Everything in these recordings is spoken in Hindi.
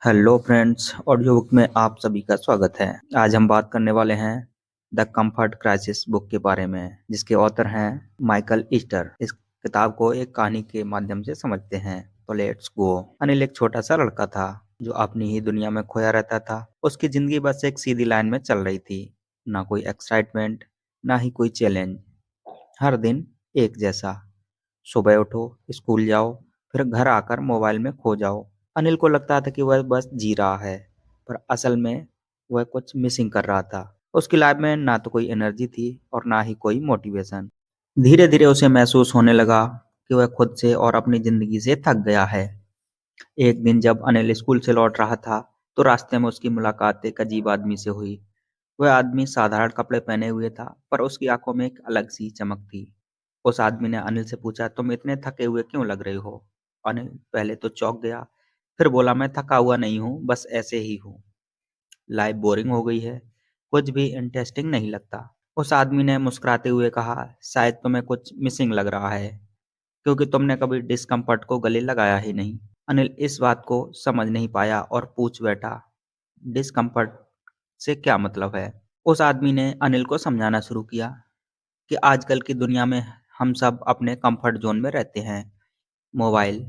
हेलो फ्रेंड्स, ऑडियो बुक में आप सभी का स्वागत है। आज हम बात करने वाले हैं द कंफर्ट क्राइसिस बुक के बारे में, जिसके ऑथर हैं माइकल ईस्टर। इस किताब को एक कहानी के माध्यम से समझते हैं, तो लेट्स गो। अनिल एक छोटा सा लड़का था जो अपनी ही दुनिया में खोया रहता था। उसकी जिंदगी बस एक सीधी लाइन में चल रही थी, ना कोई एक्साइटमेंट, ना ही कोई चैलेंज। हर दिन एक जैसा, सुबह उठो, स्कूल जाओ, फिर घर आकर मोबाइल में खो जाओ। अनिल को लगता था कि वह बस जी रहा है, पर असल में वह कुछ मिसिंग कर रहा था। उसकी लाइफ में ना तो कोई एनर्जी थी और ना ही कोई मोटिवेशन। धीरे धीरे उसे महसूस होने लगा कि वह खुद से और अपनी जिंदगी से थक गया है। एक दिन जब अनिल स्कूल से लौट रहा था, तो रास्ते में उसकी मुलाकात एक अजीब आदमी से हुई। वह आदमी साधारण कपड़े पहने हुए था, पर उसकी आंखों में एक अलग सी चमक थी। उस आदमी ने अनिल से पूछा, तुम इतने थके हुए क्यों लग रहे हो? अनिल पहले तो चौंक गया, फिर बोला, मैं थका हुआ नहीं हूँ, बस ऐसे ही हूँ। लाइफ बोरिंग हो गई है, कुछ भी इंटरेस्टिंग नहीं लगता। उस आदमी ने मुस्कुराते हुए कहा, शायद तुम्हें कुछ मिसिंग लग रहा है, क्योंकि तुमने कभी डिस्कम्फर्ट को गले लगाया ही नहीं। अनिल इस बात को समझ नहीं पाया और पूछ बैठा, डिस्कम्फर्ट से क्या मतलब है? उस आदमी ने अनिल को समझाना शुरू किया कि आजकल की दुनिया में हम सब अपने कंफर्ट जोन में रहते हैं। मोबाइल,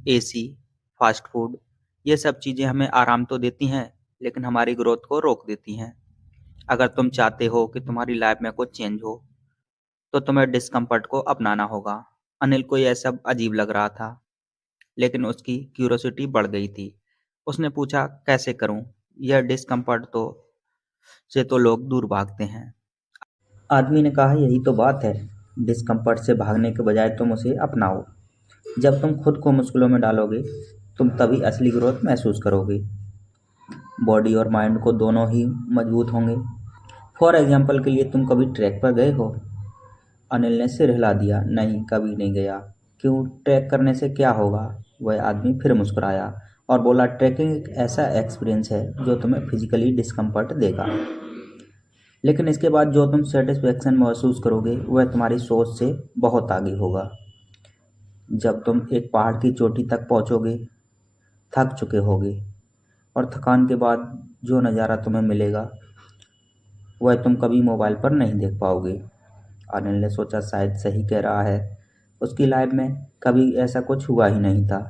एसी, फास्ट फूड, ये सब चीज़ें हमें आराम तो देती हैं, लेकिन हमारी ग्रोथ को रोक देती हैं। अगर तुम चाहते हो कि तुम्हारी लाइफ में कुछ चेंज हो, तो तुम्हें डिस्कम्फर्ट को अपनाना होगा। अनिल को यह सब अजीब लग रहा था, लेकिन उसकी क्यूरोसिटी बढ़ गई थी। उसने पूछा, कैसे करूं? यह डिस्कम्फर्ट तो लोग दूर भागते हैं। आदमी ने कहा, यही तो बात है। डिस्कम्फर्ट से भागने के बजाय तुम उसे अपनाओ। जब तुम खुद को मुश्किलों में डालोगे, तुम तभी असली ग्रोथ महसूस करोगे। बॉडी और माइंड को दोनों ही मजबूत होंगे। फॉर एग्जाम्पल के लिए, तुम कभी ट्रैक पर गए हो? अनिल ने सिर हिला दिया, नहीं, कभी नहीं गया। क्यों? ट्रैक करने से क्या होगा? वह आदमी फिर मुस्कुराया और बोला, ट्रैकिंग एक ऐसा एक्सपीरियंस है जो तुम्हें फिजिकली डिस्कम्फर्ट देगा, लेकिन इसके बाद जो तुम सेटिस्फेक्शन महसूस करोगे वह तुम्हारी सोच से बहुत आगे होगा। जब तुम एक पहाड़ की चोटी तक पहुंचोगे, थक चुके होगे, और थकान के बाद जो नज़ारा तुम्हें मिलेगा वह तुम कभी मोबाइल पर नहीं देख पाओगे। अनिल ने सोचा, शायद सही कह रहा है। उसकी लाइफ में कभी ऐसा कुछ हुआ ही नहीं था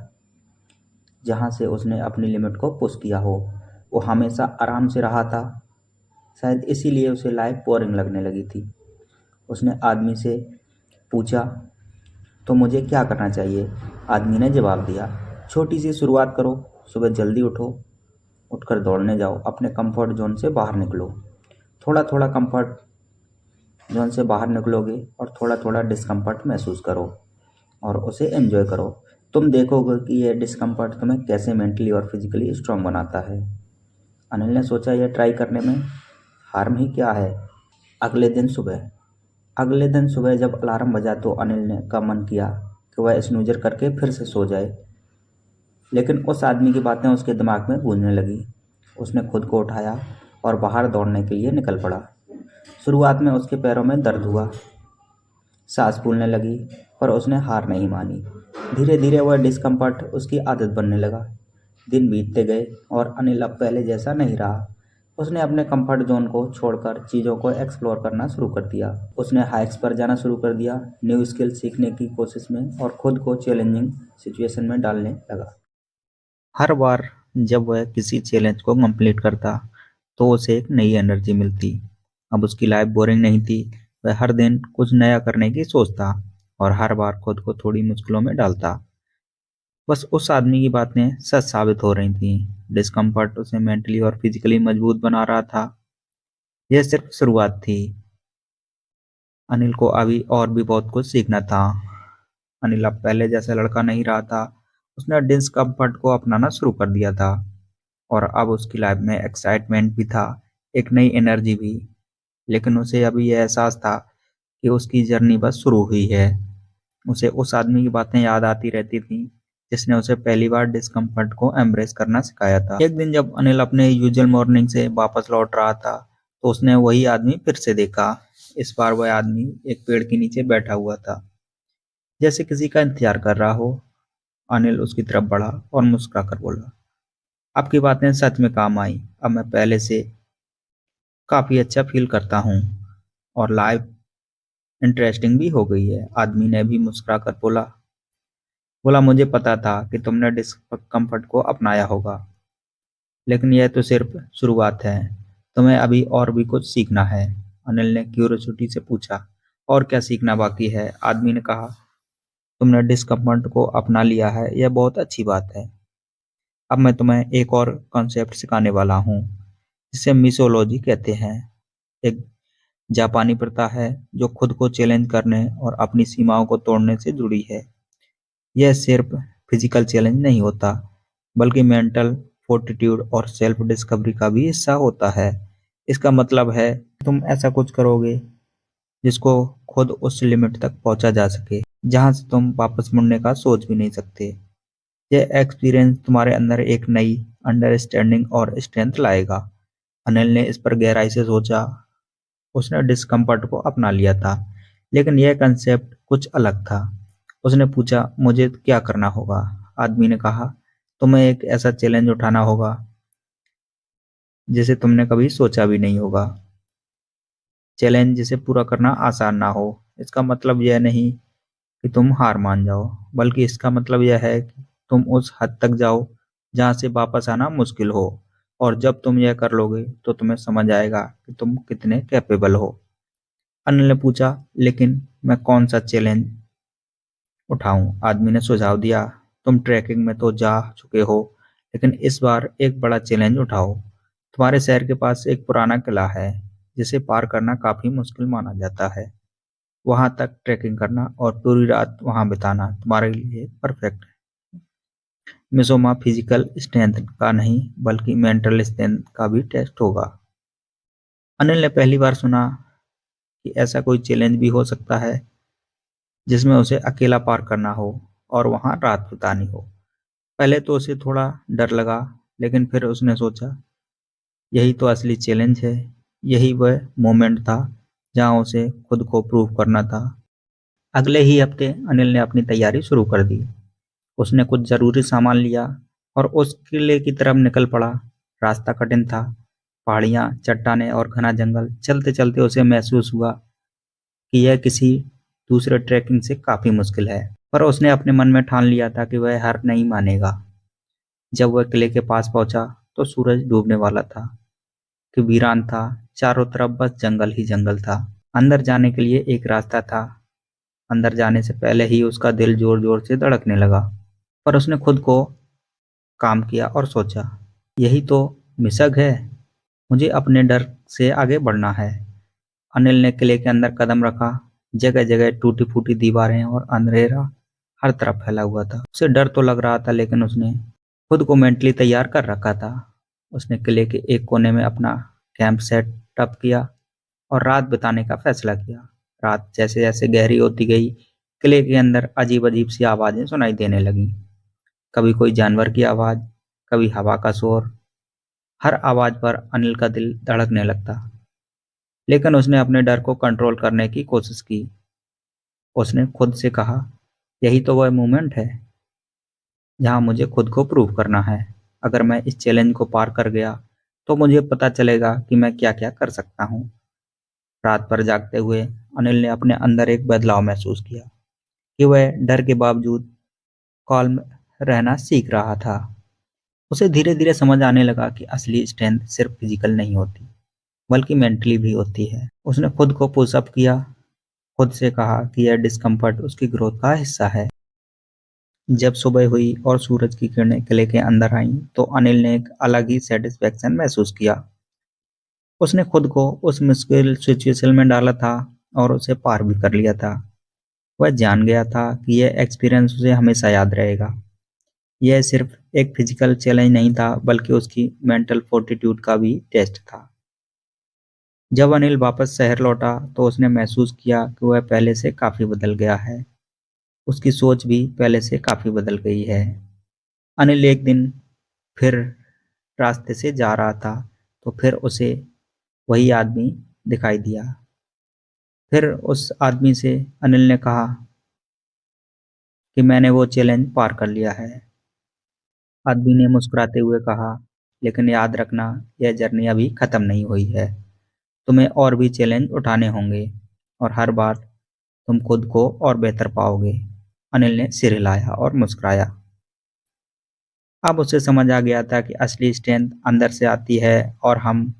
जहाँ से उसने अपनी लिमिट को पुश किया हो। वो हमेशा आराम से रहा था। शायद इसीलिए उसे लाइफ बोरिंग लगने लगी थी। उसने आदमी से पूछा, तो मुझे क्या करना चाहिए? आदमी ने जवाब दिया, छोटी सी शुरुआत करो। सुबह जल्दी उठो, उठकर दौड़ने जाओ, अपने कंफर्ट जोन से बाहर निकलो। थोड़ा थोड़ा कंफर्ट जोन से बाहर निकलोगे और थोड़ा थोड़ा डिस्कम्फर्ट महसूस करो और उसे एंजॉय करो। तुम देखोगे कि यह डिस्कम्फर्ट तुम्हें कैसे मेंटली और फिजिकली स्ट्रांग बनाता है। अनिल ने सोचा, यह ट्राई करने में हार्म ही क्या है। अगले दिन सुबह जब अलार्म बजा तो अनिल ने का मन किया कि वह स्नूजर करके फिर से सो जाए, लेकिन उस आदमी की बातें उसके दिमाग में गूंजने लगी। उसने खुद को उठाया और बाहर दौड़ने के लिए निकल पड़ा। शुरुआत में उसके पैरों में दर्द हुआ, सांस फूलने लगी, पर उसने हार नहीं मानी। धीरे धीरे वह डिस्कम्फर्ट उसकी आदत बनने लगा। दिन बीतते गए और अनिल अब पहले जैसा नहीं रहा। उसने अपने कंफर्ट जोन को छोड़कर चीज़ों को एक्सप्लोर करना शुरू कर दिया। उसने हाइक्स पर जाना शुरू कर दिया, न्यू स्किल सीखने की कोशिश में, और खुद को चैलेंजिंग सिचुएशन में डालने लगा। हर बार जब वह किसी चैलेंज को कंप्लीट करता, तो उसे एक नई एनर्जी मिलती। अब उसकी लाइफ बोरिंग नहीं थी। वह हर दिन कुछ नया करने की सोचता और हर बार खुद को थोड़ी मुश्किलों में डालता। बस उस आदमी की बातें सच साबित हो रही थीं। डिस्कम्फर्ट उसे मेंटली और फिजिकली मजबूत बना रहा था। यह सिर्फ शुरुआत थी। अनिल को अभी और भी बहुत कुछ सीखना था। अनिल अब पहले जैसा लड़का नहीं रहा था। उसने डिस्कम्फर्ट को अपनाना शुरू कर दिया था और अब उसकी लाइफ में एक्साइटमेंट भी था, एक नई एनर्जी भी। लेकिन उसे अभी यह एहसास था कि उसकी जर्नी बस शुरू हुई है। उसे उस आदमी की बातें याद आती रहती थीं, जिसने उसे पहली बार डिस्कम्फर्ट को एम्ब्रेस करना सिखाया था। एक दिन जब अनिल अपने यूजुअल मॉर्निंग से वापस लौट रहा था, तो उसने वही आदमी फिर से देखा। इस बार वह आदमी एक पेड़ के नीचे बैठा हुआ था, जैसे किसी का इंतजार कर रहा हो। अनिल उसकी तरफ बढ़ा और मुस्कुराकर बोला, आपकी बातें सच में काम आई। अब मैं पहले से काफी अच्छा फील करता हूँ और लाइफ इंटरेस्टिंग भी हो गई है। आदमी ने भी मुस्कुराकर बोला, मुझे पता था कि तुमने डिस्कम्फर्ट को अपनाया होगा, लेकिन यह तो सिर्फ शुरुआत है। तुम्हें अभी और भी कुछ सीखना है। अनिल ने क्यूरियोसिटी से पूछा, और क्या सीखना बाकी है? आदमी ने कहा, तुमने डिस्कम्फर्ट को अपना लिया है, यह बहुत अच्छी बात है। अब मैं तुम्हें एक और कॉन्सेप्ट सिखाने वाला हूँ, जिसे मिसोलॉजी कहते हैं। एक जापानी प्रथा है जो खुद को चैलेंज करने और अपनी सीमाओं को तोड़ने से जुड़ी है। यह सिर्फ फिजिकल चैलेंज नहीं होता, बल्कि मेंटल फोर्टिट्यूड और सेल्फ डिस्कवरी का भी हिस्सा होता है। इसका मतलब है कि तुम ऐसा कुछ करोगे जिसको खुद उस लिमिट तक पहुंचा जा सके जहां से तुम वापस मुड़ने का सोच भी नहीं सकते। यह एक्सपीरियंस तुम्हारे अंदर एक नई अंडरस्टैंडिंग और स्ट्रेंथ लाएगा। अनिल ने इस पर गहराई से सोचा। उसने डिस्कम्फर्ट को अपना लिया था, लेकिन यह कंसेप्ट कुछ अलग था। उसने पूछा, मुझे क्या करना होगा? आदमी ने कहा, तुम्हें एक ऐसा चैलेंज उठाना होगा जिसे तुमने कभी सोचा भी नहीं होगा। चैलेंज जिसे पूरा करना आसान ना हो। इसका मतलब यह नहीं कि तुम हार मान जाओ, बल्कि इसका मतलब यह है कि तुम उस हद तक जाओ जहां से वापस आना मुश्किल हो। और जब तुम यह कर लोगे तो तुम्हें समझ आएगा कि तुम कितने कैपेबल हो। अनिल ने पूछा, लेकिन मैं कौन सा चैलेंज उठाऊं? आदमी ने सुझाव दिया, तुम ट्रैकिंग में तो जा चुके हो, लेकिन इस बार एक बड़ा चैलेंज उठाओ। तुम्हारे शहर के पास एक पुराना किला है जिसे पार करना काफी मुश्किल माना जाता है। वहां तक ट्रैकिंग करना और पूरी रात वहां बिताना तुम्हारे लिए परफेक्ट है। मिसोमा फिजिकल स्ट्रेंथ का नहीं, बल्कि मेंटल स्ट्रेंथ का भी टेस्ट होगा। अनिल ने पहली बार सुना कि ऐसा कोई चैलेंज भी हो सकता है जिसमें उसे अकेला पार करना हो और वहां रात बितानी हो। पहले तो उसे थोड़ा डर लगा, लेकिन फिर उसने सोचा, यही तो असली चैलेंज है। यही वह मोमेंट था जहां उसे खुद को प्रूव करना था। अगले ही हफ्ते अनिल ने अपनी तैयारी शुरू कर दी। उसने कुछ जरूरी सामान लिया और उस किले की तरफ निकल पड़ा। रास्ता कठिन था, पहाड़ियां, चट्टानें और घना जंगल। चलते चलते उसे महसूस हुआ कि यह किसी दूसरे ट्रैकिंग से काफी मुश्किल है, पर उसने अपने मन में ठान लिया था कि वह हार नहीं मानेगा। जब वह किले के पास पहुंचा तो सूरज डूबने वाला था कि वीरान था। चारों तरफ बस जंगल ही जंगल था। अंदर जाने के लिए एक रास्ता था। अंदर जाने से पहले ही उसका दिल जोर जोर से धड़कने लगा, पर उसने खुद को काम किया और सोचा, यही तो मिशग है, मुझे अपने डर से आगे बढ़ना है। अनिल ने किले के अंदर कदम रखा। जगह जगह टूटी फूटी दीवारें और अंधेरा हर तरफ फैला हुआ था। उसे डर तो लग रहा था, लेकिन उसने खुद को मेंटली तैयार कर रखा था। उसने किले के एक कोने में अपना कैंप सेटअप किया और रात बिताने का फैसला किया। रात जैसे जैसे गहरी होती गई, किले के अंदर अजीब अजीब सी आवाजें सुनाई देने लगीं। कभी कोई जानवर की आवाज, कभी हवा का शोर। हर आवाज पर अनिल का दिल धड़कने लगता, लेकिन उसने अपने डर को कंट्रोल करने की कोशिश की। उसने खुद से कहा, यही तो वह मोमेंट है जहां मुझे खुद को प्रूव करना है। अगर मैं इस चैलेंज को पार कर गया तो मुझे पता चलेगा कि मैं क्या क्या कर सकता हूँ। रात भर जागते हुए अनिल ने अपने अंदर एक बदलाव महसूस किया कि वह डर के बावजूद कॉल्म रहना सीख रहा था। उसे धीरे धीरे समझ आने लगा कि असली स्ट्रेंथ सिर्फ फिजिकल नहीं होती, बल्कि मेंटली भी होती है। उसने खुद को पुशअप किया, खुद से कहा कि यह डिस्कम्फर्ट उसकी ग्रोथ का हिस्सा है। जब सुबह हुई और सूरज की किरणें किले के अंदर आईं, तो अनिल ने एक अलग ही सेटिस्फैक्शन महसूस किया। उसने खुद को उस मुश्किल सिचुएशन में डाला था और उसे पार भी कर लिया था। वह जान गया था कि यह एक्सपीरियंस उसे हमेशा याद रहेगा। यह सिर्फ एक फिजिकल चैलेंज नहीं था, बल्कि उसकी मेंटल फोर्टिट्यूड का भी टेस्ट था। जब अनिल वापस शहर लौटा तो उसने महसूस किया कि वह पहले से काफी बदल गया है। उसकी सोच भी पहले से काफी बदल गई है। अनिल एक दिन फिर रास्ते से जा रहा था, तो फिर उसे वही आदमी दिखाई दिया। फिर उस आदमी से अनिल ने कहा कि मैंने वो चैलेंज पार कर लिया है। आदमी ने मुस्कुराते हुए कहा, लेकिन याद रखना, यह जर्नी अभी खत्म नहीं हुई है। तुम्हें और भी चैलेंज उठाने होंगे और हर बार तुम खुद को और बेहतर पाओगे। अनिल ने सिर हिलाया और मुस्कुराया। अब उसे समझ आ गया था कि असली स्ट्रेंथ अंदर से आती है और हम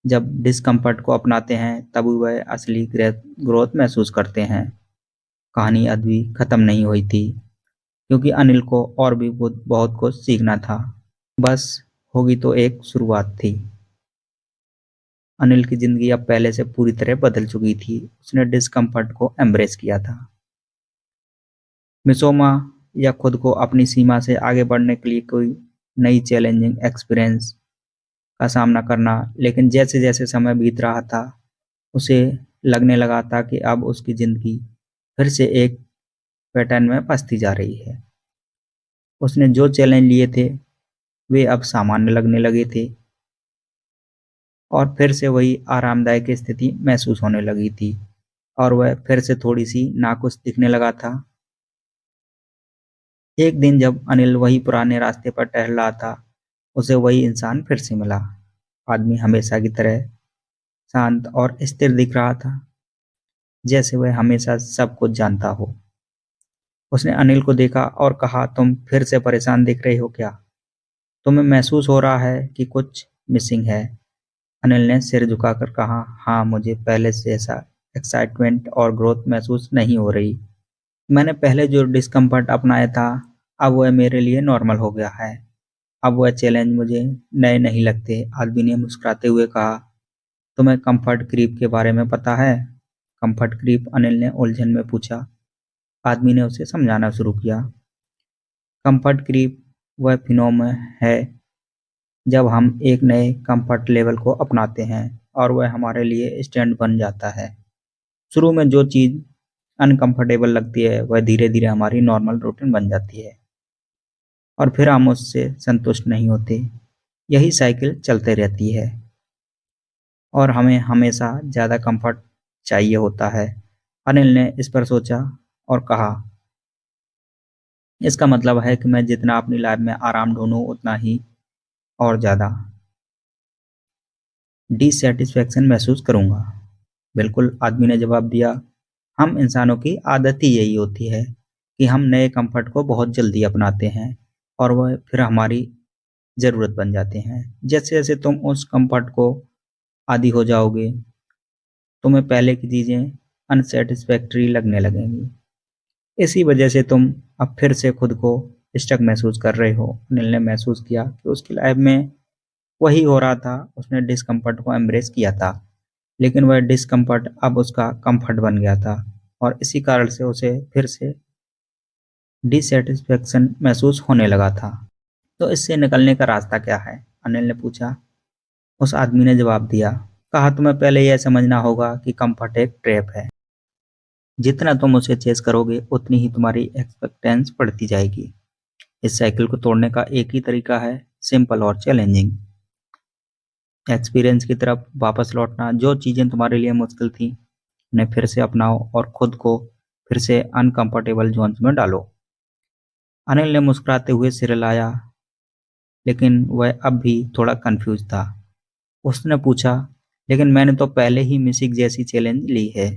जब डिस्कम्फर्ट को अपनाते हैं तब वह असली ग्रोथ महसूस करते हैं। कहानी अभी खत्म नहीं हुई थी, क्योंकि अनिल को और भी बहुत बहुत कुछ सीखना था। बस होगी तो एक शुरुआत थी। अनिल की जिंदगी अब पहले से पूरी तरह बदल चुकी थी। उसने डिस्कम्फर्ट को एम्ब्रेस किया था। मिसोमा या खुद को अपनी सीमा से आगे बढ़ने के लिए कोई नई चैलेंजिंग एक्सपीरियंस का सामना करना। लेकिन जैसे जैसे समय बीत रहा था, उसे लगने लगा था कि अब उसकी जिंदगी फिर से एक पैटर्न में फंसती जा रही है। उसने जो चैलेंज लिए थे वे अब सामान्य लगने लगे थे और फिर से वही आरामदायक स्थिति महसूस होने लगी थी और वह फिर से थोड़ी सी नाखुश दिखने लगा था। एक दिन जब अनिल वही पुराने रास्ते पर टहल रहा था, उसे वही इंसान फिर से मिला। आदमी हमेशा की तरह शांत और स्थिर दिख रहा था, जैसे वह हमेशा सब कुछ जानता हो। उसने अनिल को देखा और कहा, तुम फिर से परेशान दिख रहे हो क्या? तुम्हें महसूस हो रहा है कि कुछ मिसिंग है? अनिल ने सिर झुकाकर कहा, हाँ, मुझे पहले से ऐसा एक्साइटमेंट और ग्रोथ महसूस नहीं हो रही। मैंने पहले जो डिस्कम्फर्ट अपनाया था, अब वह मेरे लिए नॉर्मल हो गया है। अब वह चैलेंज मुझे नए नहीं लगते। आदमी ने मुस्कुराते हुए कहा, तुम्हें कंफर्ट क्रीप के बारे में पता है? Comfort creep? अनिल ने उलझन में पूछा। आदमी ने उसे समझाना शुरू किया। कंफर्ट क्रीप वह फिनोमेना है जब हम एक नए कंफर्ट लेवल को अपनाते हैं और वह हमारे लिए स्टैंड बन जाता है। शुरू में जो चीज़ अनकंफर्टेबल लगती है वह धीरे धीरे हमारी नॉर्मल रूटीन बन जाती है और फिर हम उससे संतुष्ट नहीं होते। यही साइकिल चलते रहती है और हमें हमेशा ज़्यादा कंफर्ट चाहिए होता है। अनिल ने इस पर सोचा और कहा, इसका मतलब है कि मैं जितना अपनी लाइफ में आराम ढूंढूं उतना ही और ज़्यादा डिसैटिस्फैक्शन महसूस करूंगा। बिल्कुल, आदमी ने जवाब दिया। हम इंसानों की आदत ही यही होती है कि हम नए कंफर्ट को बहुत जल्दी अपनाते हैं और वह फिर हमारी ज़रूरत बन जाते हैं। जैसे जैसे तुम उस कंफर्ट को आदी हो जाओगे, तुम्हें पहले की चीज़ें अनसेटिस्फैक्ट्री लगने लगेंगी। इसी वजह से तुम अब फिर से खुद को स्टक महसूस कर रहे हो। अनिल ने महसूस किया कि उसकी लाइफ में वही हो रहा था। उसने डिस्कम्फर्ट को एम्ब्रेस किया था, लेकिन वह डिस्कम्फर्ट अब उसका कंफर्ट बन गया था और इसी कारण से उसे फिर से डिसैटिस्फैक्शन महसूस होने लगा था। तो इससे निकलने का रास्ता क्या है? अनिल ने पूछा। उस आदमी ने जवाब दिया, कहा, तुम्हें पहले यह समझना होगा कि कंफर्ट एक ट्रैप है। जितना तुम उसे चेस करोगे उतनी ही तुम्हारी एक्सपेक्टेंस बढ़ती जाएगी। इस साइकिल को तोड़ने का एक ही तरीका है, सिंपल और चैलेंजिंग। एक्सपीरियंस की तरफ वापस लौटना। जो चीज़ें तुम्हारे लिए मुश्किल थी उन्हें फिर से अपनाओ और खुद को फिर से अनकंफर्टेबल जोन्स में डालो। अनिल ने मुस्कुराते हुए सिर हिलाया, लेकिन वह अब भी थोड़ा कंफ्यूज था। उसने पूछा, लेकिन मैंने तो पहले ही मिसिक जैसी चैलेंज ली है,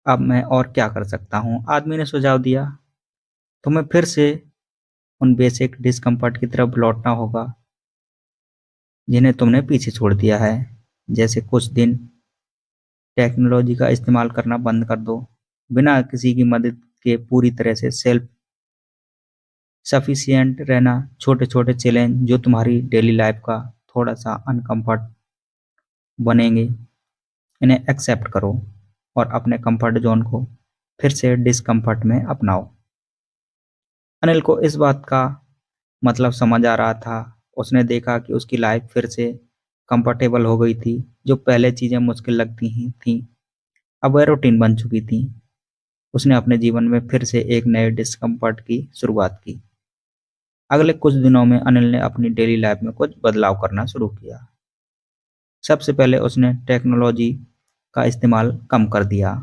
अब मैं और क्या कर सकता हूँ? आदमी ने सुझाव दिया, तुम्हें फिर से उन बेसिक डिस्कम्फर्ट की तरफ लौटना होगा जिन्हें तुमने पीछे छोड़ दिया है। जैसे कुछ दिन टेक्नोलॉजी का इस्तेमाल करना बंद कर दो, बिना किसी की मदद के पूरी तरह से सेल्फ सफिशिएंट रहना। छोटे छोटे चैलेंज जो तुम्हारी डेली लाइफ का थोड़ा सा अनकंफर्ट बनेंगे, इन्हें एक्सेप्ट करो और अपने कंफर्ट जोन को फिर से डिस्कम्फर्ट में अपनाओ। अनिल को इस बात का मतलब समझ आ रहा था। उसने देखा कि उसकी लाइफ फिर से कंफर्टेबल हो गई थी। जो पहले चीज़ें मुश्किल लगती ही थी, अब वह रूटीन बन चुकी थी। उसने अपने जीवन में फिर से एक नए डिस्कम्फर्ट की शुरुआत की। अगले कुछ दिनों में अनिल ने अपनी डेली लाइफ में कुछ बदलाव करना शुरू किया। सबसे पहले उसने टेक्नोलॉजी का इस्तेमाल कम कर दिया।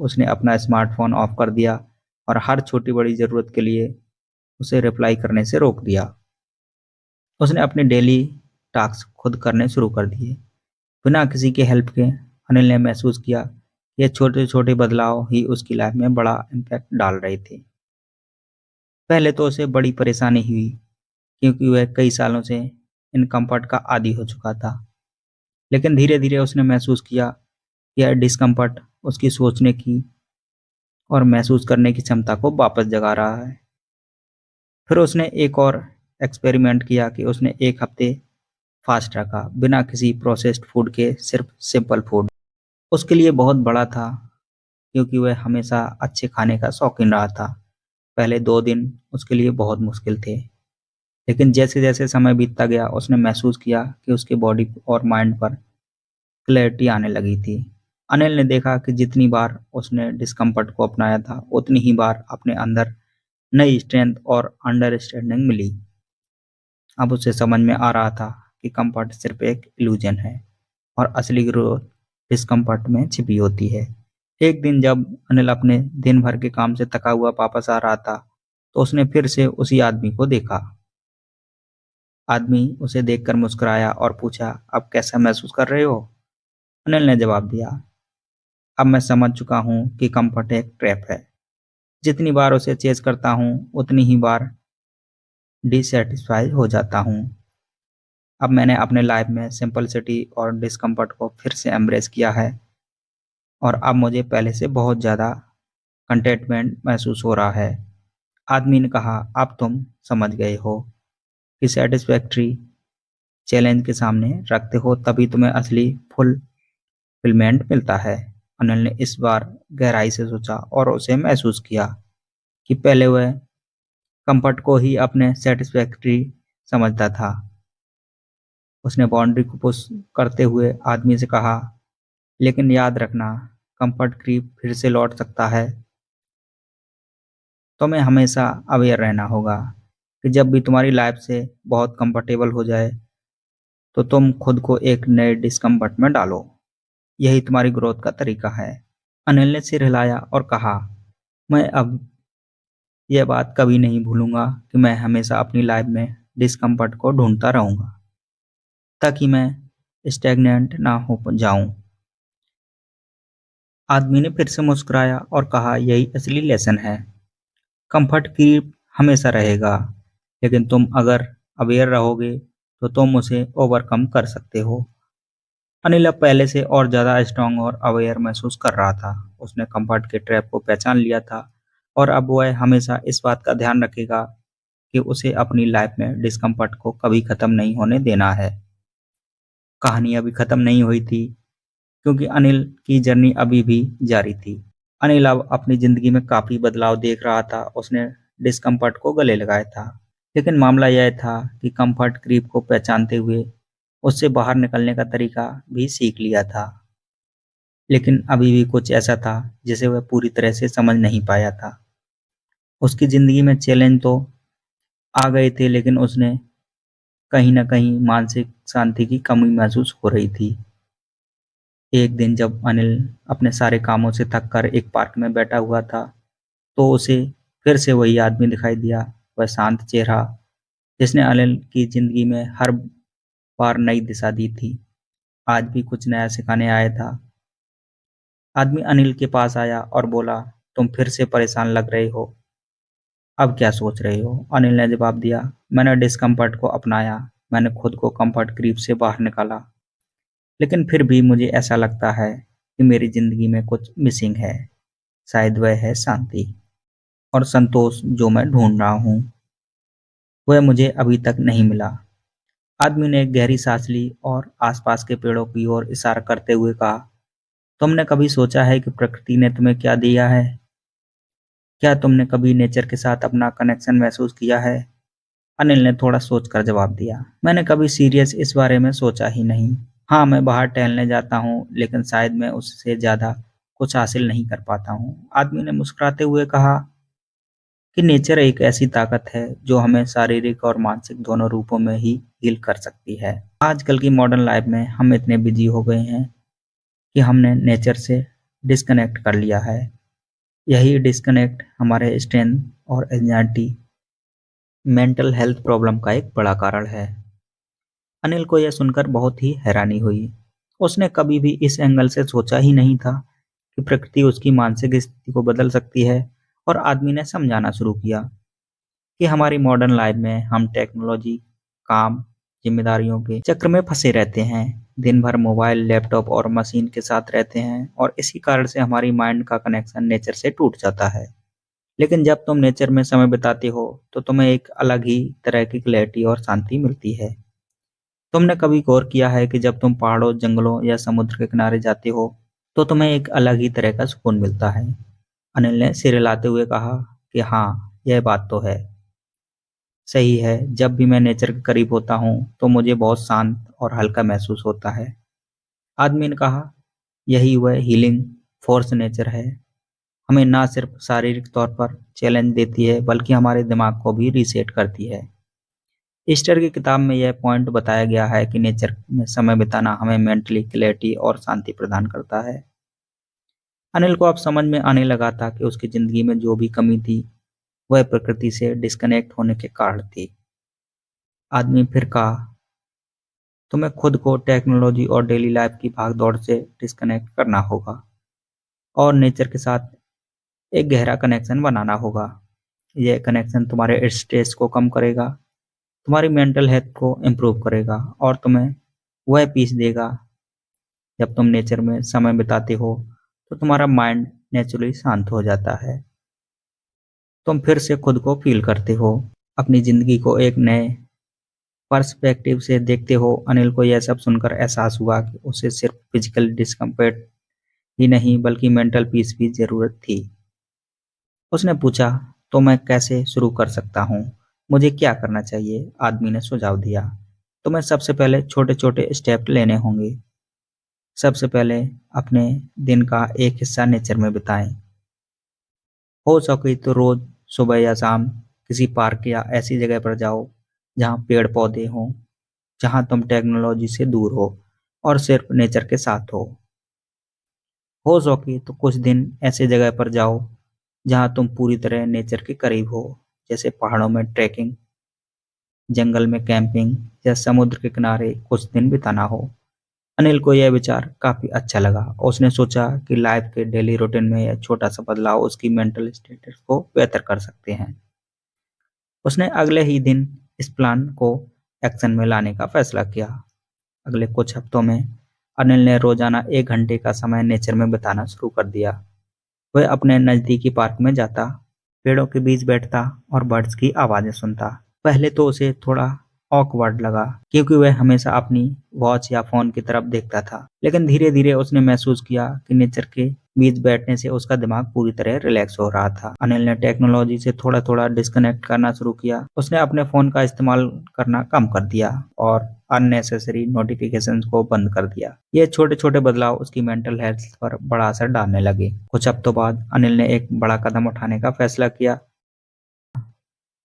उसने अपना स्मार्टफोन ऑफ कर दिया और हर छोटी बड़ी ज़रूरत के लिए उसे रिप्लाई करने से रोक दिया। उसने अपने डेली टास्क खुद करने शुरू कर दिए। बिना किसी के हेल्प के अनिल ने महसूस किया कि ये छोटे छोटे बदलाव ही उसकी लाइफ में बड़ा इम्पैक्ट डाल रहे थे। पहले तो उसे बड़ी परेशानी हुई क्योंकि वह कई सालों से इन कंफर्ट का आदी हो चुका था। लेकिन धीरे धीरे उसने महसूस किया कि यह डिस्कम्फर्ट उसकी सोचने की और महसूस करने की क्षमता को वापस जगा रहा है। फिर उसने एक और एक्सपेरिमेंट किया कि उसने एक हफ्ते फास्ट रखा, बिना किसी प्रोसेस्ड फूड के, सिर्फ सिंपल फूड। उसके लिए बहुत बड़ा था क्योंकि वह हमेशा अच्छे खाने का शौकीन रहा था। पहले 2 दिन उसके लिए बहुत मुश्किल थे, लेकिन जैसे जैसे समय बीतता गया उसने महसूस किया कि उसके बॉडी और माइंड पर क्लैरिटी आने लगी थी। अनिल ने देखा कि जितनी बार उसने डिस्कम्फर्ट को अपनाया था उतनी ही बार अपने अंदर नई स्ट्रेंथ और अंडरस्टैंडिंग मिली। अब उसे समझ में आ रहा था कि कंफर्ट सिर्फ एक इल्यूजन है और असली ग्रोथ डिस्कम्फर्ट में छिपी होती है। एक दिन जब अनिल अपने दिन भर के काम से थका हुआ वापस आ रहा था तो उसने फिर से उसी आदमी को देखा। आदमी उसे देखकर मुस्कुराया और पूछा, अब कैसा महसूस कर रहे हो? अनिल ने जवाब दिया, अब मैं समझ चुका हूँ कि कंफर्ट एक ट्रैप है। जितनी बार उसे चेज करता हूँ उतनी ही बार डिससेटिस्फाई हो जाता हूँ। अब मैंने अपने लाइफ में सिंपलिसिटी और डिस्कम्फर्ट को फिर से एम्ब्रेस किया है और अब मुझे पहले से बहुत ज़्यादा कंटेंटमेंट महसूस हो रहा है। आदमी ने कहा, अब तुम समझ गए हो कि सेटिस्फैक्ट्री चैलेंज के सामने रखते हो तभी तुम्हें असली फुलफिलमेंट मिलता है। अनिल ने इस बार गहराई से सोचा और उसे महसूस किया कि पहले वह कंफर्ट को ही अपने सेटिस्फैक्ट्री समझता था। उसने बाउंड्री को पुश करते हुए आदमी से कहा, लेकिन याद रखना, कंफर्ट क्रीप फिर से लौट सकता है। तुम्हें हमेशा अवेयर रहना होगा कि जब भी तुम्हारी लाइफ से बहुत कंफर्टेबल हो जाए तो तुम खुद को एक नए डिस्कम्फर्ट में डालो। यही तुम्हारी ग्रोथ का तरीका है। अनिल ने सिर हिलाया और कहा, मैं अब यह बात कभी नहीं भूलूंगा कि मैं हमेशा अपनी लाइफ में डिस्कम्फर्ट को ढूंढता रहूंगा ताकि मैं स्टैग्नेंट ना हो जाऊं। आदमी ने फिर से मुस्कुराया और कहा, यही असली लेसन है। कंफर्ट की हमेशा रहेगा, लेकिन तुम अगर अवेयर रहोगे तो तुम उसे ओवरकम कर सकते हो। अनिल अब पहले से और ज़्यादा स्ट्रांग और अवेयर महसूस कर रहा था। उसने कंफर्ट के ट्रैप को पहचान लिया था और अब वह हमेशा इस बात का ध्यान रखेगा कि उसे अपनी लाइफ में डिस्कम्फर्ट को कभी ख़त्म नहीं होने देना है। कहानी अभी ख़त्म नहीं हुई थी क्योंकि अनिल की जर्नी अभी भी जारी थी। अनिल अब अपनी ज़िंदगी में काफ़ी बदलाव देख रहा था। उसने डिस्कम्फर्ट को गले लगाया था, लेकिन मामला यह था कि कंफर्ट क्रीप को पहचानते हुए उससे बाहर निकलने का तरीका भी सीख लिया था। लेकिन अभी भी कुछ ऐसा था जिसे वह पूरी तरह से समझ नहीं पाया था। उसकी ज़िंदगी में चैलेंज तो आ गए थे, लेकिन उसने कहीं न कहीं मानसिक शांति की कमी महसूस हो रही थी। एक दिन जब अनिल अपने सारे कामों से थक कर एक पार्क में बैठा हुआ था तो उसे फिर से वही आदमी दिखाई दिया, वह शांत चेहरा जिसने अनिल की ज़िंदगी में हर बार नई दिशा दी थी। आज भी कुछ नया सिखाने आया था। आदमी अनिल के पास आया और बोला, तुम फिर से परेशान लग रहे हो, अब क्या सोच रहे हो? अनिल ने जवाब दिया, मैंने डिस्कम्फर्ट को अपनाया, मैंने खुद को कंफर्ट क्रीप से बाहर निकाला, लेकिन फिर भी मुझे ऐसा लगता है कि मेरी ज़िंदगी में कुछ मिसिंग है। शायद वह है शांति और संतोष जो मैं ढूंढ रहा हूँ, वह मुझे अभी तक नहीं मिला। आदमी ने एक गहरी सांस ली और आसपास के पेड़ों की ओर इशारा करते हुए कहा, तुमने कभी सोचा है कि प्रकृति ने तुम्हें क्या दिया है? क्या तुमने कभी नेचर के साथ अपना कनेक्शन महसूस किया है? अनिल ने थोड़ा सोचकर जवाब दिया, मैंने कभी सीरियस इस बारे में सोचा ही नहीं। हाँ, मैं बाहर टहलने जाता हूँ, लेकिन शायद मैं उससे ज़्यादा कुछ हासिल नहीं कर पाता हूँ। आदमी ने मुस्कुराते हुए कहा कि नेचर एक ऐसी ताकत है जो हमें शारीरिक और मानसिक दोनों रूपों में ही हील कर सकती है। आजकल की मॉडर्न लाइफ में हम इतने बिजी हो गए हैं कि हमने नेचर से डिस्कनेक्ट कर लिया है। यही डिस्कनेक्ट हमारे स्ट्रेस और एंजाइटी, मेंटल हेल्थ प्रॉब्लम का एक बड़ा कारण है। अनिल को यह सुनकर बहुत ही हैरानी हुई। उसने कभी भी इस एंगल से सोचा ही नहीं था कि प्रकृति उसकी मानसिक स्थिति को बदल सकती है। और आदमी ने समझाना शुरू किया कि हमारी मॉडर्न लाइफ में हम टेक्नोलॉजी, काम, जिम्मेदारियों के चक्र में फंसे रहते हैं। दिन भर मोबाइल, लैपटॉप और मशीन के साथ रहते हैं और इसी कारण से हमारी माइंड का कनेक्शन नेचर से टूट जाता है। लेकिन जब तुम नेचर में समय बिताते हो तो तुम्हें एक अलग ही तरह की क्लैरिटी और शांति मिलती है। तुमने कभी गौर किया है कि जब तुम पहाड़ों, जंगलों या समुद्र के किनारे जाते हो तो तुम्हें एक अलग ही तरह का सुकून मिलता है? अनिल ने सिर हिलाते हुए कहा कि हाँ, यह बात तो है। सही है, जब भी मैं नेचर के करीब होता हूँ तो मुझे बहुत शांत और हल्का महसूस होता है। आदमी ने कहा, यही वह हीलिंग फोर्स नेचर है। हमें ना सिर्फ शारीरिक तौर पर चैलेंज देती है बल्कि हमारे दिमाग को भी रीसेट करती है। ईस्टर की किताब में यह पॉइंट बताया गया है कि नेचर में समय बिताना हमें मेंटली क्लैरिटी और शांति प्रदान करता है। अनिल को अब समझ में आने लगा था कि उसकी जिंदगी में जो भी कमी थी वह प्रकृति से डिस्कनेक्ट होने के कारण थी। आदमी फिर कहा, तुम्हें खुद को टेक्नोलॉजी और डेली लाइफ की भागदौड़ से डिस्कनेक्ट करना होगा और नेचर के साथ एक गहरा कनेक्शन बनाना होगा। यह कनेक्शन तुम्हारे स्ट्रेस को कम करेगा, तुम्हारी मेंटल हेल्थ को इम्प्रूव करेगा और तुम्हें वह पीस देगा। जब तुम नेचर में समय बिताते हो तो तुम्हारा माइंड नेचुरली शांत हो जाता है। तुम फिर से खुद को फील करते हो, अपनी जिंदगी को एक नए पर्सपेक्टिव से देखते हो। अनिल को यह सब सुनकर एहसास हुआ कि उसे सिर्फ फिजिकल डिस्कम्फर्ट ही नहीं बल्कि मेंटल पीस की जरूरत थी। उसने पूछा, तो मैं कैसे शुरू कर सकता हूँ? मुझे क्या करना चाहिए? आदमी ने सुझाव दिया, तुम्हें सबसे पहले छोटे छोटे स्टेप लेने होंगे। सबसे पहले अपने दिन का एक हिस्सा नेचर में बिताएं। हो सके तो रोज सुबह या शाम किसी पार्क या ऐसी जगह पर जाओ जहाँ पेड़ पौधे हों, जहाँ तुम टेक्नोलॉजी से दूर हो और सिर्फ नेचर के साथ हो सके तो कुछ दिन ऐसे जगह पर जाओ जहाँ तुम पूरी तरह नेचर के करीब हो, जैसे पहाड़ों में ट्रैकिंग, जंगल में कैंपिंग या समुद्र के किनारे कुछ दिन बिताना हो। अनिल को यह विचार काफी अच्छा लगा और उसने सोचा कि लाइफ के डेली रूटीन में यह छोटा सा बदलाव उसकी मेंटल स्टेटस को बेहतर कर सकते हैं। उसने अगले ही दिन इस प्लान को एक्शन में लाने का फैसला किया। अगले कुछ हफ्तों में अनिल ने रोजाना 1 घंटे का समय नेचर में बिताना शुरू कर दिया। वह अपने नजदीकी पार्क में जाता, पेड़ों के बीच बैठता और बर्ड्स की आवाजें सुनता। पहले तो उसे थोड़ा ऑकवर्ड लगा क्योंकि वह हमेशा अपनी वॉच या फोन की तरफ देखता था, लेकिन धीरे धीरे उसने महसूस किया कि नेचर के बीच बैठने से उसका दिमाग पूरी तरह रिलैक्स हो रहा था। अनिल ने टेक्नोलॉजी से थोड़ा थोड़ा डिस्कनेक्ट करना शुरू किया। उसने अपने फोन का इस्तेमाल करना कम कर दिया और अननेसेसरी नोटिफिकेशंस को बंद कर दिया। ये छोटे छोटे बदलाव उसकी मेंटल हेल्थ पर बड़ा असर डालने लगे। कुछ हफ्तों बाद अनिल ने एक बड़ा कदम उठाने का फैसला किया।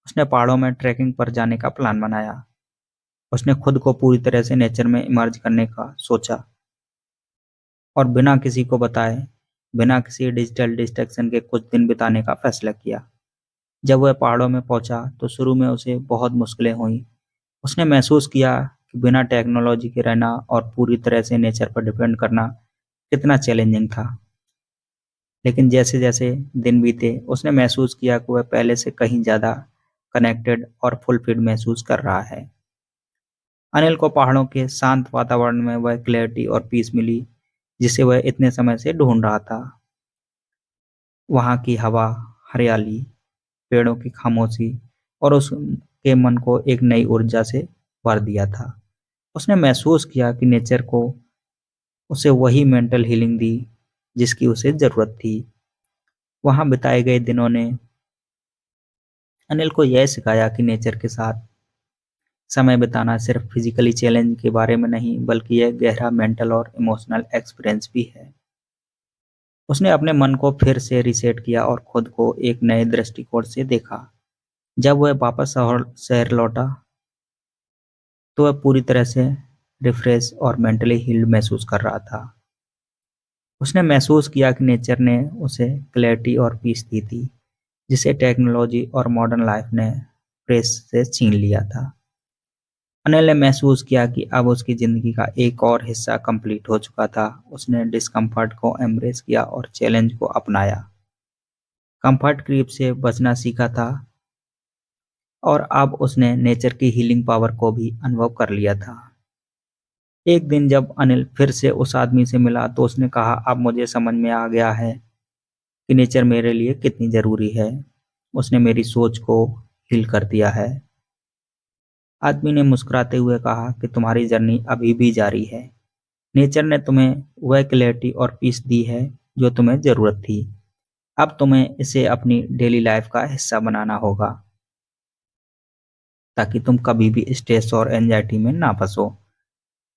उसने पहाड़ों में ट्रैकिंग पर जाने का प्लान बनाया। उसने खुद को पूरी तरह से नेचर में इमर्ज करने का सोचा और बिना किसी को बताए, बिना किसी डिजिटल डिस्ट्रैक्शन के कुछ दिन बिताने का फैसला किया। जब वह पहाड़ों में पहुंचा तो शुरू में उसे बहुत मुश्किलें हुई। उसने महसूस किया कि बिना टेक्नोलॉजी के रहना और पूरी तरह से नेचर पर डिपेंड करना कितना चैलेंजिंग था। लेकिन जैसे जैसे दिन बीते उसने महसूस किया कि वह पहले से कहीं ज़्यादा कनेक्टेड और फुलफिल्ड महसूस कर रहा है। अनिल को पहाड़ों के शांत वातावरण में वह क्लैरिटी और पीस मिली जिसे वह इतने समय से ढूंढ रहा था। वहाँ की हवा, हरियाली, पेड़ों की खामोशी और उसके मन को एक नई ऊर्जा से भर दिया था। उसने महसूस किया कि नेचर को उसे वही मेंटल हीलिंग दी जिसकी उसे जरूरत थी। वहाँ बिताए गए दिनों ने अनिल को यह सिखाया कि नेचर के साथ समय बिताना सिर्फ फिजिकली चैलेंज के बारे में नहीं बल्कि यह गहरा मेंटल और इमोशनल एक्सपीरियंस भी है। उसने अपने मन को फिर से रीसेट किया और खुद को एक नए दृष्टिकोण से देखा। जब वह वापस शहर लौटा तो वह पूरी तरह से रिफ्रेश और मेंटली हील्ड महसूस कर रहा था। उसने महसूस किया कि नेचर ने उसे क्लैरिटी और पीस दी थी जिसे टेक्नोलॉजी और मॉडर्न लाइफ ने प्रेस से छीन लिया था। अनिल ने महसूस किया कि अब उसकी जिंदगी का एक और हिस्सा कंप्लीट हो चुका था। उसने डिस्कम्फर्ट को एम्ब्रेस किया और चैलेंज को अपनाया। कंफर्ट क्रीप से बचना सीखा था और अब उसने नेचर की हीलिंग पावर को भी अनुभव कर लिया था। एक दिन जब अनिल फिर से उस आदमी से मिला तो उसने कहा, अब मुझे समझ में आ गया है कि नेचर मेरे लिए कितनी जरूरी है। उसने मेरी सोच को हील कर दिया है। आदमी ने मुस्कुराते हुए कहा कि तुम्हारी जर्नी अभी भी जारी है। नेचर ने तुम्हें वह क्लैरिटी और पीस दी है जो तुम्हें जरूरत थी। अब तुम्हें इसे अपनी डेली लाइफ का हिस्सा बनाना होगा ताकि तुम कभी भी स्ट्रेस और एंजाइटी में ना फंसो।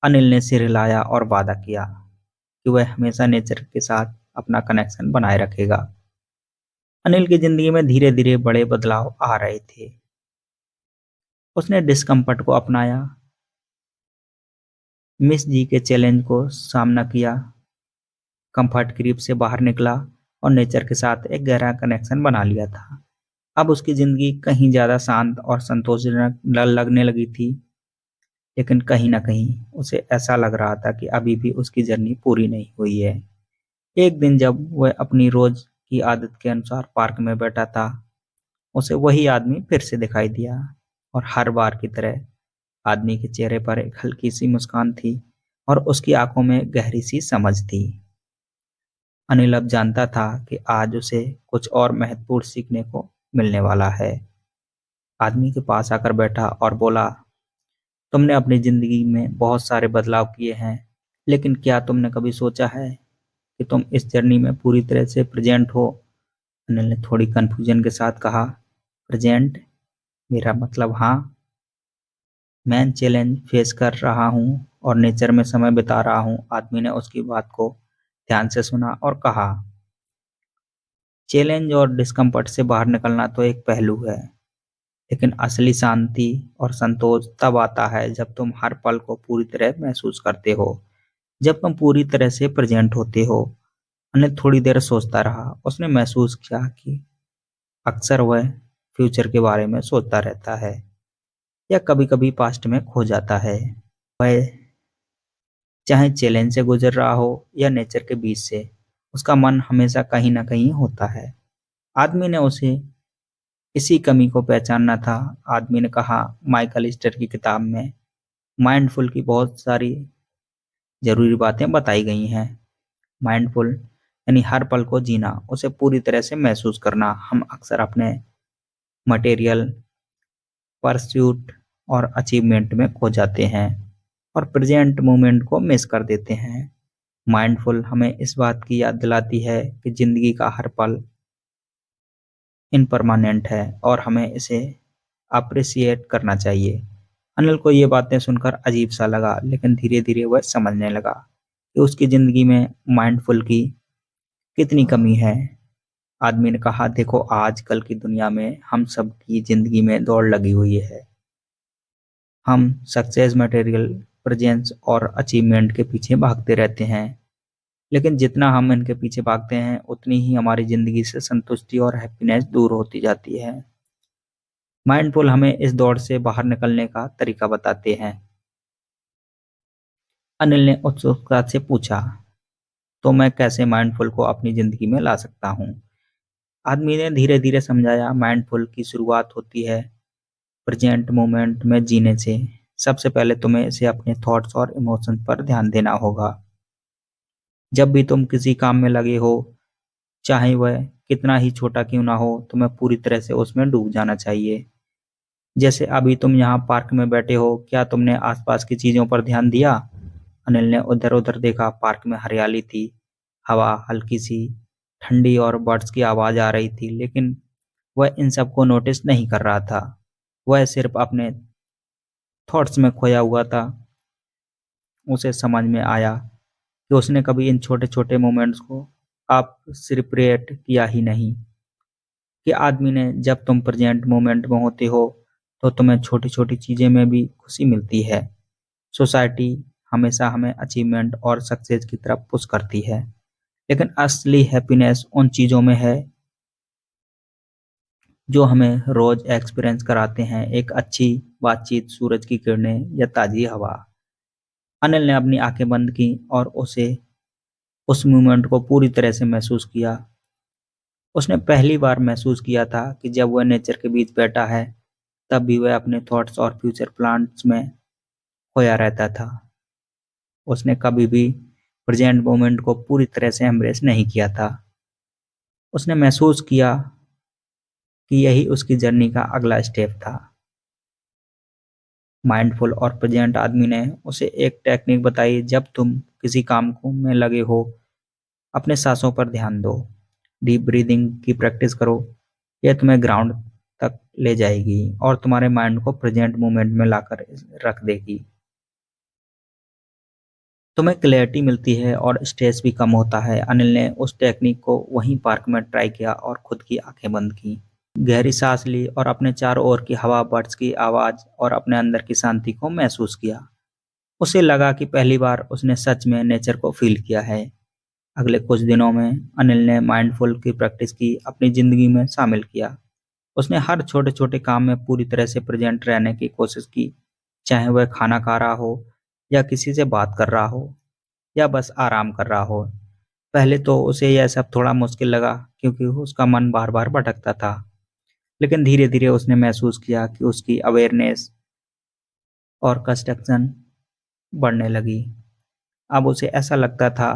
अनिल ने सिर हिलाया और वादा किया कि वह हमेशा नेचर के साथ अपना कनेक्शन बनाए रखेगा। अनिल की जिंदगी में धीरे धीरे बड़े बदलाव आ रहे थे। उसने डिस्कम्फर्ट को अपनाया, मिस जी के चैलेंज को सामना किया, कंफर्ट क्रीप से बाहर निकला और नेचर के साथ एक गहरा कनेक्शन बना लिया था। अब उसकी जिंदगी कहीं ज्यादा शांत और संतोषजनक लगने लगी थी, लेकिन कहीं ना कहीं उसे ऐसा लग रहा था कि अभी भी उसकी जर्नी पूरी नहीं हुई है। एक दिन जब वह अपनी रोज की आदत के अनुसार पार्क में बैठा था, उसे वही आदमी फिर से दिखाई दिया और हर बार की तरह आदमी के चेहरे पर एक हल्की सी मुस्कान थी और उसकी आंखों में गहरी सी समझ थी। अनिल अब जानता था कि आज उसे कुछ और महत्वपूर्ण सीखने को मिलने वाला है। आदमी के पास आकर बैठा और बोला, तुमने अपनी जिंदगी में बहुत सारे बदलाव किए हैं, लेकिन क्या तुमने कभी सोचा है कि तुम इस जर्नी में पूरी तरह से प्रेजेंट हो? अनिल ने थोड़ी कंफ्यूजन के साथ कहा, प्रेजेंट? मेरा मतलब हाँ, मैं चैलेंज फेस कर रहा हूँ और नेचर में समय बिता रहा हूँ। आदमी ने उसकी बात को ध्यान से सुना और कहा, चैलेंज और डिस्कम्फर्ट से बाहर निकलना तो एक पहलू है, लेकिन असली शांति और संतोष तब आता है जब तुम हर पल को पूरी तरह महसूस करते हो, जब तुम पूरी तरह से प्रेजेंट होते हो। अनिल थोड़ी देर सोचता रहा। उसने महसूस किया कि अक्सर वह फ्यूचर के बारे में सोचता रहता है या कभी कभी पास्ट में खो जाता है। वह चाहे चैलेंज से गुजर रहा हो या नेचर के बीच से, उसका मन हमेशा कहीं ना कहीं होता है। आदमी ने उसे इसी कमी को पहचानना था। आदमी ने कहा, माइकल ईस्टर की किताब में माइंडफुल की बहुत सारी जरूरी बातें बताई गई हैं। माइंडफुल यानी हर पल को जीना, उसे पूरी तरह से महसूस करना। हम अक्सर अपने मटेरियल परस्यूट और अचीवमेंट में खो जाते हैं और प्रेजेंट मोमेंट को मिस कर देते हैं। माइंडफुल हमें इस बात की याद दिलाती है कि जिंदगी का हर पल इनपरमानेंट है और हमें इसे अप्रिसिएट करना चाहिए। अनिल को ये बातें सुनकर अजीब सा लगा, लेकिन धीरे धीरे वह समझने लगा कि उसकी जिंदगी में माइंडफुल की कितनी कमी है। आदमी ने कहा, देखो, आजकल की दुनिया में हम सब की जिंदगी में दौड़ लगी हुई है। हम सक्सेस, मटेरियल, प्रेजेंस और अचीवमेंट के पीछे भागते रहते हैं, लेकिन जितना हम इनके पीछे भागते हैं उतनी ही हमारी जिंदगी से संतुष्टि और हैप्पीनेस दूर होती जाती है। माइंडफुल हमें इस दौड़ से बाहर निकलने का तरीका बताते हैं। अनिल ने उत्सुकता से पूछा, तो मैं कैसे माइंडफुल को अपनी जिंदगी में ला सकता हूँ? आदमी ने धीरे धीरे समझाया, माइंडफुल की शुरुआत होती है प्रेजेंट मोमेंट में जीने से। सबसे पहले तुम्हें इसे अपने थॉट्स और इमोशंस पर ध्यान देना होगा। जब भी तुम किसी काम में लगे हो, चाहे वह कितना ही छोटा क्यों ना हो, तुम्हें पूरी तरह से उसमें डूब जाना चाहिए। जैसे अभी तुम यहाँ पार्क में बैठे हो, क्या तुमने आसपास की चीजों पर ध्यान दिया? अनिल ने उधर उधर देखा। पार्क में हरियाली थी, हवा हल्की सी ठंडी और बर्ड्स की आवाज आ रही थी, लेकिन वह इन सबको नोटिस नहीं कर रहा था। वह सिर्फ अपने थॉट्स में खोया हुआ था। उसे समझ में आया कि उसने कभी इन छोटे छोटे मोमेंट्स को आप सेलिब्रेट किया ही नहीं। कि आदमी ने, जब तुम प्रेजेंट मोमेंट में होते हो तो तुम्हें छोटी छोटी चीजें में भी खुशी मिलती है। सोसाइटी हमेशा हमें अचीवमेंट और सक्सेस की तरफ पुश करती है, लेकिन असली हैप्पीनेस उन चीजों में है जो हमें रोज एक्सपीरियंस कराते हैं, एक अच्छी बातचीत, सूरज की किरणें या ताज़ी हवा। अनिल ने अपनी आंखें बंद की और उसे उस मोमेंट को पूरी तरह से महसूस किया। उसने पहली बार महसूस किया था कि जब वह नेचर के बीच बैठा है, तब भी वह अपने थॉट्स और फ्यूचर प्लान्स में खोया रहता था। उसने कभी भी प्रेजेंट मोमेंट को पूरी तरह से एम्ब्रेस नहीं किया था। उसने महसूस किया कि यही उसकी जर्नी का अगला स्टेप था। माइंडफुल और प्रेजेंट आदमी ने उसे एक टेक्निक बताई। जब तुम किसी काम को में लगे हो, अपने सांसों पर ध्यान दो, डीप ब्रीदिंग की प्रैक्टिस करो। यह तुम्हें ग्राउंड तक ले जाएगी और तुम्हारे माइंड को प्रेजेंट मोमेंट में लाकर रख देगी। तुम्हें क्लैरिटी मिलती है और स्ट्रेस भी कम होता है। अनिल ने उस टेक्निक को वहीं पार्क में ट्राई किया और खुद की आंखें बंद की, गहरी सांस ली और अपने चारों ओर की हवा, बर्ड्स की आवाज और अपने अंदर की शांति को महसूस किया। उसे लगा कि पहली बार उसने सच में नेचर को फील किया है। अगले कुछ दिनों में अनिल ने माइंडफुल की प्रैक्टिस की अपनी जिंदगी में शामिल किया। उसने हर छोटे छोटे काम में पूरी तरह से प्रेजेंट रहने की कोशिश की, चाहे वह खाना खा रहा हो या किसी से बात कर रहा हो या बस आराम कर रहा हो। पहले तो उसे यह सब थोड़ा मुश्किल लगा क्योंकि उसका मन बार बार भटकता था, लेकिन धीरे धीरे उसने महसूस किया कि उसकी अवेयरनेस और कंस्ट्रक्शन बढ़ने लगी। अब उसे ऐसा लगता था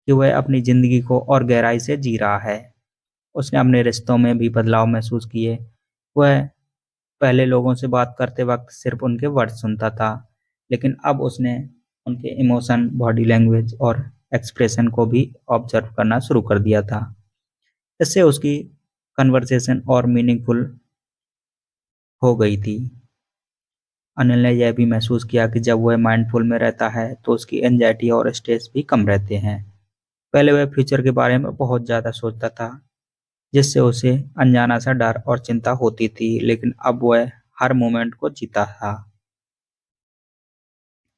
कि वह अपनी जिंदगी को और गहराई से जी रहा है। उसने अपने रिश्तों में भी बदलाव महसूस किए। वह पहले लोगों से बात करते वक्त सिर्फ उनके वर्ड सुनता था, लेकिन अब उसने उनके इमोशन, बॉडी लैंग्वेज और एक्सप्रेशन को भी ऑब्जर्व करना शुरू कर दिया था। इससे उसकी कन्वर्सेशन और मीनिंगफुल हो गई थी। अनिल ने यह भी महसूस किया कि जब वह माइंडफुल में रहता है तो उसकी एंजाइटी और स्ट्रेस भी कम रहते हैं। पहले वह फ्यूचर के बारे में बहुत ज़्यादा सोचता था, जिससे उसे अनजाना सा डर और चिंता होती थी, लेकिन अब वह हर मोमेंट को जीता था,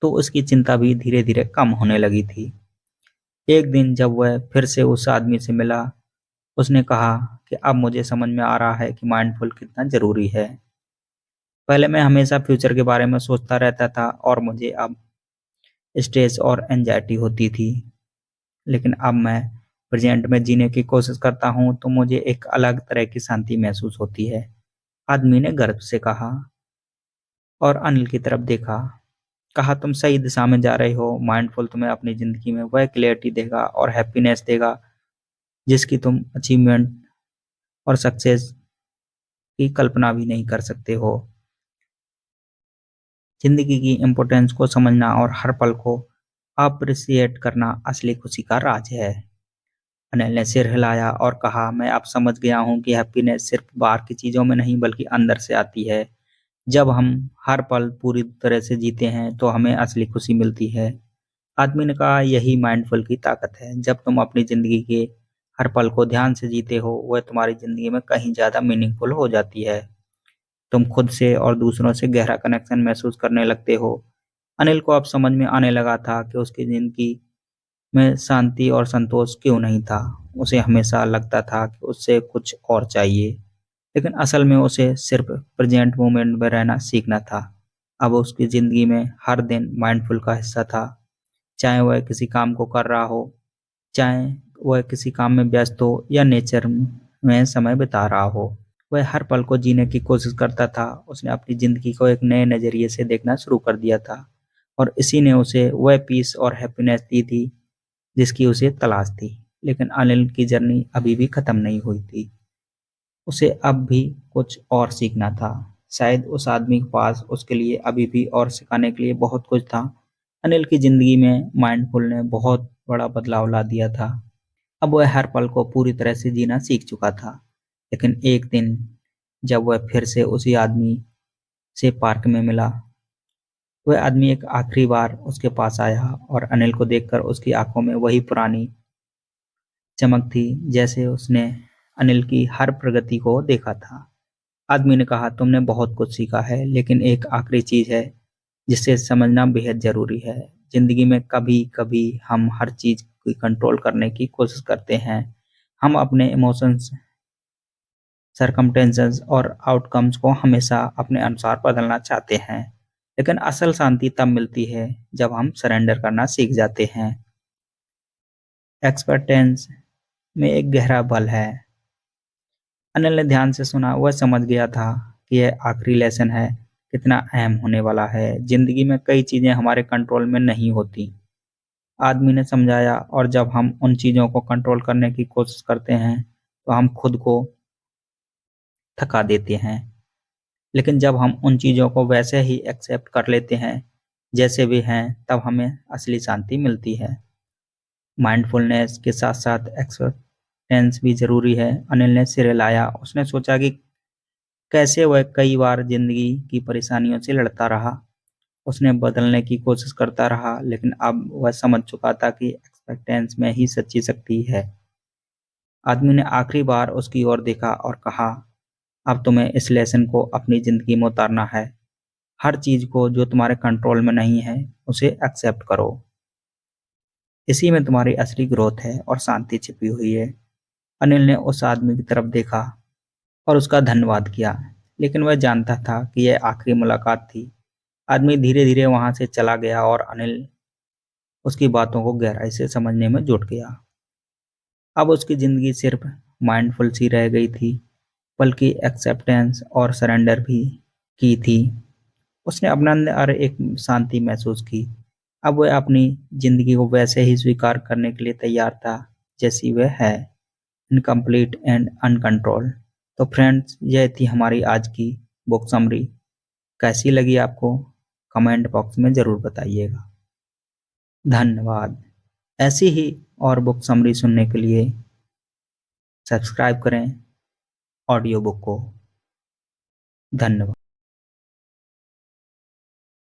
तो उसकी चिंता भी धीरे धीरे कम होने लगी थी। एक दिन जब वह फिर से उस आदमी से मिला, उसने कहा कि अब मुझे समझ में आ रहा है कि माइंडफुल कितना जरूरी है। पहले मैं हमेशा फ्यूचर के बारे में सोचता रहता था और मुझे अब स्ट्रेस और एंजाइटी होती थी, लेकिन अब मैं प्रेजेंट में जीने की कोशिश करता हूँ तो मुझे एक अलग तरह की शांति महसूस होती है। आदमी ने गर्व से कहा और अनिल की तरफ देखा। कहा, तुम सही दिशा में जा रहे हो। माइंडफुल तुम्हें अपनी जिंदगी में वह क्लियरिटी देगा और हैप्पीनेस देगा जिसकी तुम अचीवमेंट और सक्सेस की कल्पना भी नहीं कर सकते हो। जिंदगी की इम्पोर्टेंस को समझना और हर पल को अप्रिसिएट करना असली खुशी का राज है। अनिल ने सिर हिलाया और कहा, मैं अब समझ गया हूँ कि हैप्पीनेस सिर्फ बाहर की चीजों में नहीं बल्कि अंदर से आती है। जब हम हर पल पूरी तरह से जीते हैं तो हमें असली खुशी मिलती है। आदमी ने कहा, यही माइंडफुल की ताकत है। जब तुम अपनी जिंदगी के हर पल को ध्यान से जीते हो, वह तुम्हारी जिंदगी में कहीं ज्यादा मीनिंगफुल हो जाती है। तुम खुद से और दूसरों से गहरा कनेक्शन महसूस करने लगते हो। अनिल को अब समझ में आने लगा था कि उसकी जिंदगी में शांति और संतोष क्यों नहीं था। उसे हमेशा लगता था कि उससे कुछ और चाहिए, लेकिन असल में उसे सिर्फ प्रेजेंट मोमेंट में रहना सीखना था। अब उसकी जिंदगी में हर दिन माइंडफुल का हिस्सा था, चाहे वह किसी काम को कर रहा हो, चाहे वह किसी काम में व्यस्त हो या नेचर में समय बिता रहा हो। वह हर पल को जीने की कोशिश करता था। उसने अपनी जिंदगी को एक नए नजरिए से देखना शुरू कर दिया था और इसी ने उसे वह पीस और हैप्पीनेस दी थी जिसकी उसे तलाश थी। लेकिन अनिल की जर्नी अभी भी खत्म नहीं हुई थी। उसे अब भी कुछ और सीखना था। शायद उस आदमी के पास उसके लिए अभी भी और सिखाने के लिए बहुत कुछ था। अनिल की जिंदगी में माइंडफुल ने बहुत बड़ा बदलाव ला दिया था। अब वह हर पल को पूरी तरह से जीना सीख चुका था। लेकिन एक दिन जब वह फिर से उसी आदमी से पार्क में मिला, वह आदमी एक आखिरी बार उसके पास आया और अनिल को देखकर उसकी आंखों में वही पुरानी चमक थी, जैसे उसने अनिल की हर प्रगति को देखा था। आदमी ने कहा, तुमने बहुत कुछ सीखा है, लेकिन एक आखिरी चीज है जिसे समझना बेहद जरूरी है। जिंदगी में कभी कभी हम हर चीज को कंट्रोल करने की कोशिश करते हैं। हम अपने इमोशंस सरकमटेंसेस और आउटकम्स को हमेशा अपने अनुसार बदलना चाहते हैं, लेकिन असल शांति तब मिलती है जब हम सरेंडर करना सीख जाते हैं। एक्सपेक्टेंस में एक गहरा बल है। अनिल ने ध्यान से सुना। वह समझ गया था कि यह आखिरी लेसन है, कितना अहम होने वाला है। जिंदगी में कई चीजें हमारे कंट्रोल में नहीं होती, आदमी ने समझाया, और जब हम उन चीजों को कंट्रोल करने की कोशिश करते हैं तो हम खुद को थका देते हैं। लेकिन जब हम उन चीजों को वैसे ही एक्सेप्ट कर लेते हैं जैसे वे हैं, तब हमें असली शांति मिलती है। माइंडफुलनेस के साथ साथ एक्सेप्टेंस भी जरूरी है। अनिल ने सिर हिलाया। उसने सोचा कि कैसे वह कई बार जिंदगी की परेशानियों से लड़ता रहा। उसने बदलने की कोशिश करता रहा, लेकिन अब वह समझ चुका था कि एक्सेप्टेंस में ही सच्ची शक्ति है। आदमी ने आखिरी बार उसकी ओर देखा और कहा, अब तुम्हें इस लेसन को अपनी जिंदगी में उतारना है। हर चीज को जो तुम्हारे कंट्रोल में नहीं है उसे एक्सेप्ट करो। इसी में तुम्हारी असली ग्रोथ है और शांति छिपी हुई है। अनिल ने उस आदमी की तरफ देखा और उसका धन्यवाद किया, लेकिन वह जानता था कि यह आखिरी मुलाकात थी। आदमी धीरे धीरे वहां से चला गया और अनिल उसकी बातों को गहराई से समझने में जुट गया। अब उसकी जिंदगी सिर्फ माइंडफुल सी रह गई थी, बल्कि एक्सेप्टेंस और सरेंडर भी की थी। उसने अपने अंदर एक शांति महसूस की। अब वह अपनी जिंदगी को वैसे ही स्वीकार करने के लिए तैयार था जैसी वह है, इनकम्प्लीट एंड अनकंट्रोल्ड। तो फ्रेंड्स, यह थी हमारी आज की बुक समरी। कैसी लगी आपको? कमेंट बॉक्स में ज़रूर बताइएगा। धन्यवाद। ऐसी ही और बुक समरी सुनने के लिए सब्सक्राइब करें ऑडियो बुक को। धन्यवाद।